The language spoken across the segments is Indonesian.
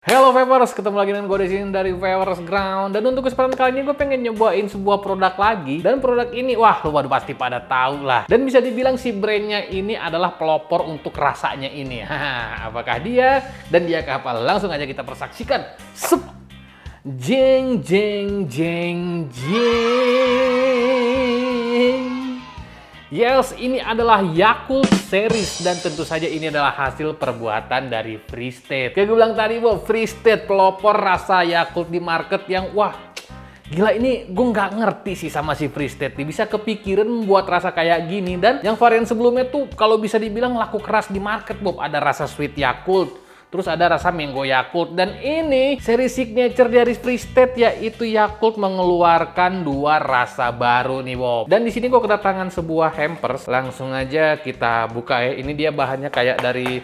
Hello Vapers, ketemu lagi dengan gue di sini dari Vapers Ground. Dan untuk kesempatan kali ini gue pengen nyobain sebuah produk lagi. Dan produk ini, wah lu pasti pada tahu lah. Dan bisa dibilang si brandnya ini adalah pelopor untuk rasanya ini. Haha, apakah dia? Dan dia apa? Langsung aja kita persaksikan. Sup! Jeng jeng jeng jeng. Yes, ini adalah Yakult Series dan tentu saja ini adalah hasil perbuatan dari Free State. Kayak gue bilang tadi, Free State pelopor rasa Yakult di market yang wah, gila ini gue nggak ngerti sih sama si Free State nih. Bisa kepikiran membuat rasa kayak gini dan yang varian sebelumnya tuh kalau bisa dibilang laku keras di market, Bob. Ada rasa sweet Yakult. Terus ada rasa mango Yakult. Dan ini seri signature dari Free State yaitu Yakult mengeluarkan dua rasa baru nih, Bob. Dan di sini gue kedatangan sebuah hampers. Langsung aja kita buka ya. Ini dia bahannya kayak dari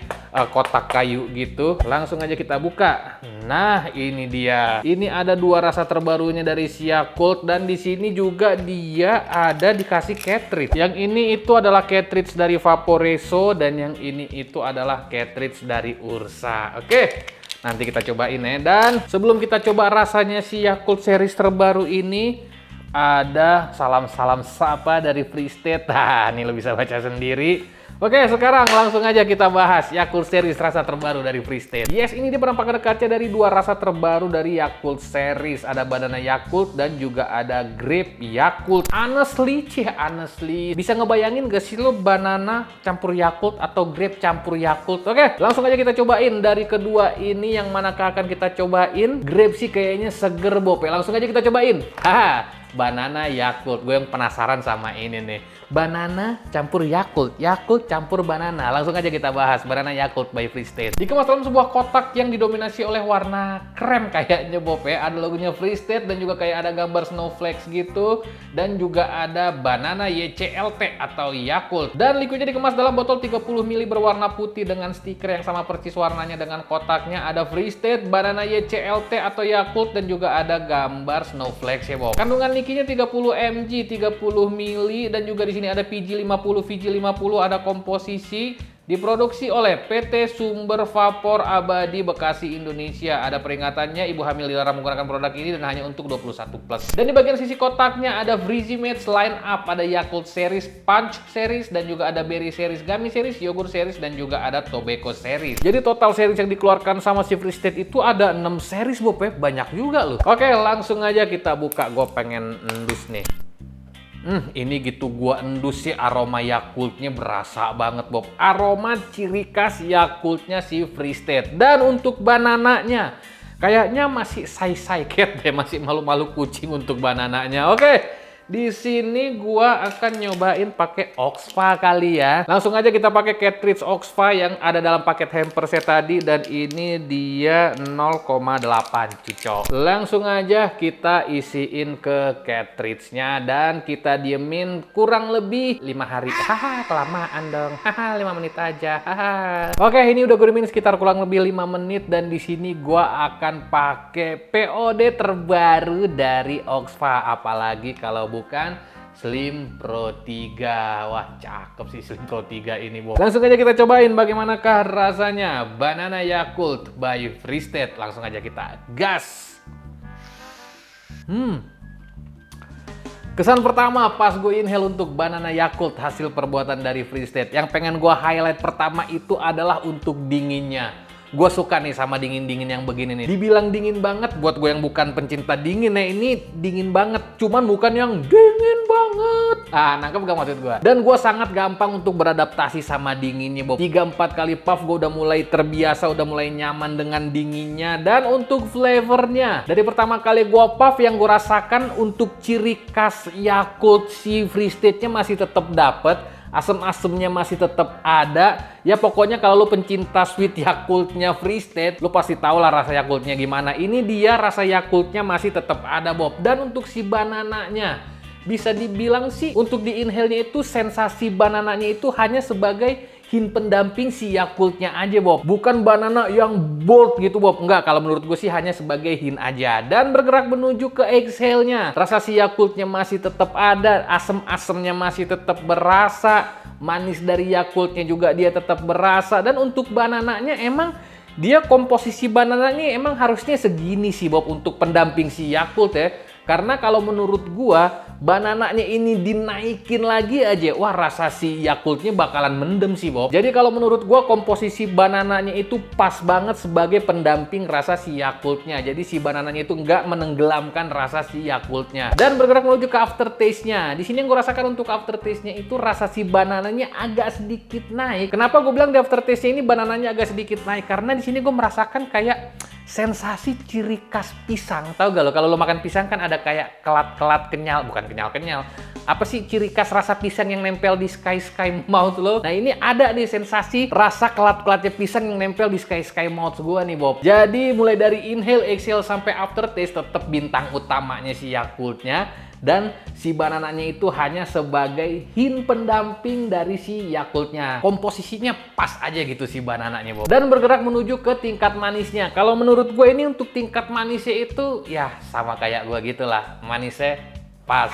kotak kayu gitu. Langsung aja kita buka. Nah, ini dia. Ini ada dua rasa terbarunya dari si Yakult dan di sini juga dia ada dikasih cartridge. Yang ini itu adalah cartridge dari Vaporeso dan yang ini itu adalah cartridge dari Ursa. Oke, nanti kita cobain ya. Dan sebelum kita coba rasanya si Yakult series terbaru ini, ada salam-salam sapa dari Free State. Nah, ini lo bisa baca sendiri. Oke, sekarang langsung aja kita bahas Yakult series rasa terbaru dari Free State. Yes, ini dia penampakan dekatnya dari dua rasa terbaru dari Yakult series. Ada banana Yakult dan juga ada grape Yakult. Honestly, bisa ngebayangin gak sih lo banana campur Yakult atau grape campur Yakult? Oke, langsung aja kita cobain. Dari kedua ini yang manakah akan kita cobain? Grape sih kayaknya seger, Bob. Langsung aja kita cobain. Haha. Banana Yakult, gue yang penasaran sama ini nih. Banana campur Yakult, Yakult campur banana. Langsung aja kita bahas banana Yakult by Free State. Dikemas dalam sebuah kotak yang didominasi oleh warna krem kayaknya, Bob ya. Ada logonya Free State dan juga kayak ada gambar snowflakes gitu. Dan juga ada banana YCLT atau Yakult. Dan liquidnya dikemas dalam botol 30 ml berwarna putih dengan stiker yang sama persis warnanya dengan kotaknya. Ada Free State, banana YCLT atau Yakult dan juga ada gambar snowflakes ya, Bob. Kandungan likinya 30 mg, 30 ml dan juga di sini ada VG50, VG50 ada komposisi diproduksi oleh PT Sumber Vapor Abadi Bekasi Indonesia. Ada peringatannya ibu hamil dilarang menggunakan produk ini dan hanya untuk 21+. Dan di bagian sisi kotaknya ada Freezy Mates line up, ada Yakult series, Punch series dan juga ada Berry series, Gummy series, Yogurt series dan juga ada Tobacco series. Jadi total series yang dikeluarkan sama si Free State itu ada 6 series, Bob ya. Banyak juga loh. Oke, langsung aja kita buka. Gue pengen endus nih. Ini gitu gua endus sih, aroma Yakultnya berasa banget, Bob. Aroma ciri khas Yakultnya si Free State. Dan untuk banananya, kayaknya masih say-say cat deh, masih malu-malu kucing untuk banananya. Oke. Di sini gua akan nyobain pakai Oxfa kali ya. Langsung aja kita pakai cartridge Oxfa yang ada dalam paket hampersnya tadi dan ini dia 0,8 cicok. Langsung aja kita isiin ke cartridge-nya dan kita diemin kurang lebih 5 hari. Haha, kelamaan dong. Haha, 5 menit aja. Haha. Oke, ini udah gue diemin sekitar kurang lebih 5 menit dan di sini gua akan pakai POD terbaru dari Oxfa, apalagi kalau bukan Slim Pro 3. Wah, cakep sih Slim Pro 3 ini, Bob. Langsung aja kita cobain bagaimanakah rasanya Banana Yakult by Free State. Langsung aja kita gas. Kesan pertama pas gue inhale untuk Banana Yakult hasil perbuatan dari Free State. Yang pengen gue highlight pertama itu adalah untuk dinginnya. Gue suka nih sama dingin-dingin yang begini nih. Dibilang dingin banget, buat gue yang bukan pencinta dingin ya, ini dingin banget. Cuman bukan yang dingin banget. Ah, nangkep gak maksud gue? Dan gue sangat gampang untuk beradaptasi sama dinginnya, Bob. 3-4 kali puff gue udah mulai terbiasa, udah mulai nyaman dengan dinginnya. Dan untuk flavornya, dari pertama kali gue puff yang gue rasakan untuk ciri khas Yakult si Free State-nya masih tetap dapet. Asem-asemnya masih tetap ada. Ya pokoknya kalau lu pencinta sweet Yakultnya Free State, lu pasti tahu lah rasa Yakultnya gimana. Ini dia rasa Yakultnya masih tetap ada, Bob. Dan untuk si banananya, bisa dibilang sih untuk di inhale-nya itu sensasi banananya itu hanya sebagai hint pendamping si Yakultnya aja, Bob. Bukan banana yang bold gitu, Bob. Enggak, kalau menurut gue sih hanya sebagai hint aja. Dan bergerak menuju ke exhale-nya. Rasa si Yakultnya masih tetap ada, asem-asemnya masih tetap berasa, manis dari Yakultnya juga dia tetap berasa. Dan untuk banananya emang dia komposisi banananya emang harusnya segini sih Bob untuk pendamping si Yakult ya. Karena kalau menurut gua, banananya ini dinaikin lagi aja, wah rasa si Yakultnya bakalan mendem sih Bob. Jadi kalau menurut gua komposisi banananya itu pas banget sebagai pendamping rasa si Yakultnya. Jadi si banananya itu nggak menenggelamkan rasa si Yakultnya. Dan bergerak menuju ke aftertaste-nya. Di sini yang gua rasakan untuk aftertaste-nya itu rasa si banananya agak sedikit naik. Kenapa gua bilang di aftertaste-nya ini banananya agak sedikit naik? Karena di sini gua merasakan kayak sensasi ciri khas pisang. Tahu gak lo, kalau lo makan pisang kan ada kayak kelat-kelat kenyal, bukan kenyal-kenyal. Apa sih ciri khas rasa pisang yang nempel di sky mouth lo? Nah ini ada nih sensasi rasa kelat-kelatnya pisang yang nempel di sky mouth gua nih Bob. Jadi mulai dari inhale, exhale sampai aftertaste tetap bintang utamanya si Yakultnya. Dan si banananya itu hanya sebagai hint pendamping dari si Yakultnya. Komposisinya pas aja gitu si banananya Bob. Dan bergerak menuju ke tingkat manisnya. Kalau menurut gue ini untuk tingkat manisnya itu ya sama kayak gue gitulah. Manisnya pas.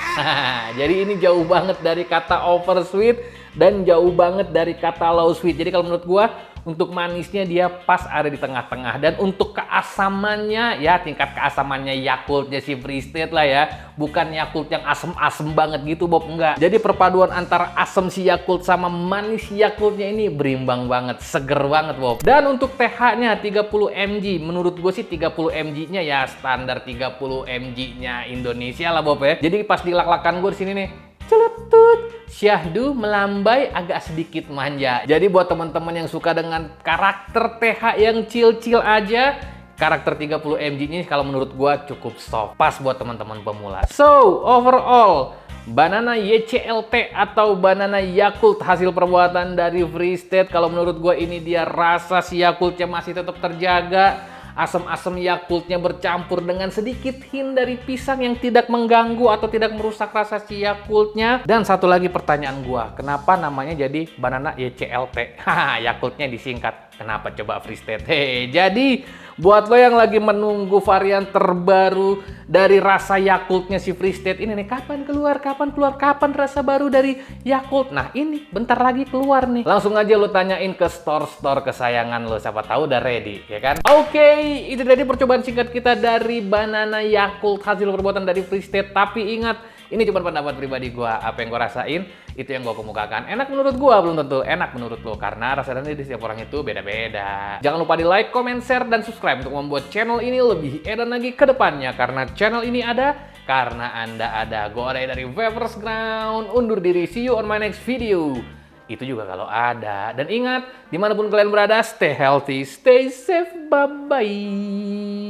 Jadi ini jauh banget dari kata over sweet dan jauh banget dari kata low sweet. Jadi kalau menurut gue untuk manisnya dia pas ada di tengah-tengah. Dan untuk keasamannya, ya tingkat keasamannya Yakultnya si Free State lah ya. Bukan Yakult yang asem-asem banget gitu Bob, enggak. Jadi perpaduan antara asem si Yakult sama manis Yakultnya ini berimbang banget, seger banget Bob. Dan untuk TH-nya 30 mg, menurut gue sih 30 mg-nya ya standar 30 mg-nya Indonesia lah Bob ya. Jadi pas dilak-lakan gue di sini nih, celutut, syahdu, melambai, agak sedikit manja. Jadi buat teman-teman yang suka dengan karakter TH yang chill-chill aja, karakter 30 mg ini kalau menurut gua cukup soft, pas buat teman-teman pemula. So, overall, banana YCLT atau banana Yakult hasil perbuatan dari Free State, kalau menurut gua ini dia rasa si Yakultnya masih tetap terjaga. Asam-asam Yakultnya bercampur dengan sedikit hint dari pisang yang tidak mengganggu atau tidak merusak rasa si Yakultnya. Dan satu lagi pertanyaan gua, kenapa namanya jadi banana YCLT? Haha, Yakultnya disingkat. Kenapa coba Free State? Hei, jadi buat lo yang lagi menunggu varian terbaru dari rasa Yakultnya si Free State ini nih, kapan keluar, kapan rasa baru dari Yakult? Nah ini bentar lagi keluar nih. Langsung aja lo tanyain ke store-store kesayangan lo, siapa tahu udah ready, ya kan? Oke, itu tadi percobaan singkat kita dari banana Yakult hasil perbuatan dari Free State. Tapi ingat, ini cuma pendapat pribadi gua. Apa yang gua rasain, itu yang gua kemukakan. Enak menurut gua, belum tentu enak menurut lo. Karena rasa dan di setiap orang itu beda-beda. Jangan lupa di like, comment, share, dan subscribe untuk membuat channel ini lebih edan lagi ke depannya. Karena channel ini ada, karena Anda ada. Gua ada dari Vapers Ground. Undur diri, see you on my next video. Itu juga kalau ada. Dan ingat, dimanapun kalian berada, stay healthy, stay safe, bye-bye.